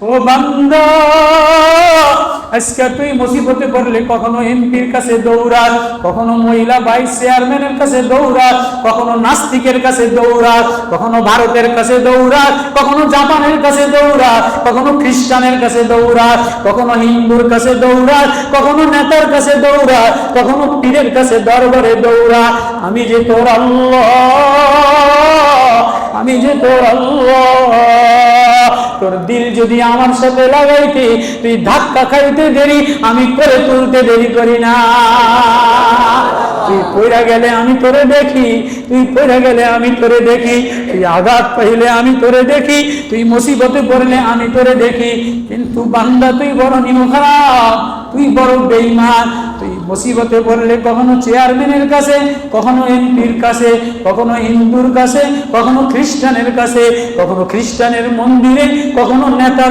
ও বান্দা, আজকে তুই মুসিবতে পড়লে কখনো এমপির কাছে দৌড়াস, কখনো মহিলা ভাইস চেয়ারম্যানের কাছে দৌড়াস, কখনো নাস্তিকের কাছে দৌড়াস, কখনো ভারতের কাছে দৌড়াস, কখনো জাপানের কাছে দৌড়াস, কখনো খ্রিস্টানের কাছে দৌড়াস, কখনো হিন্দুর কাছে দৌড়াস, কখনো নেতার কাছে দৌড়াস, কখনো পীরের কাছে দরবারে দৌড়াস। আমি যে তোর আল্লাহ, আমি যে তোর আল্লাহ। তোর দিল যদি আমার সাথে লাগাইতে, তুই ধাক্কা খাইতে দেরি, আমি করে তুলতে দেরি করি না। তুই পড়ে গেলে আমি তোরে দেখি, তুই পড়ে গেলে আমি তোরে দেখি, তুই আঘাত পাইলে আমি তোরে দেখি, তুই মুসিবতে পড়লে আমি তোরে দেখি। কিন্তু বান্দা তুই বড় নিমখারাপ, তুই বড় বেঈমান। তুই মুসিবতে পড়লে কখনো চেয়ারম্যানের কাছে, কখনো এমপির কাছে, কখনো হিন্দুর কাছে, কখনো খ্রিস্টানের কাছে, কখনো খ্রিস্টানের মন্দিরে, কখনো নেতার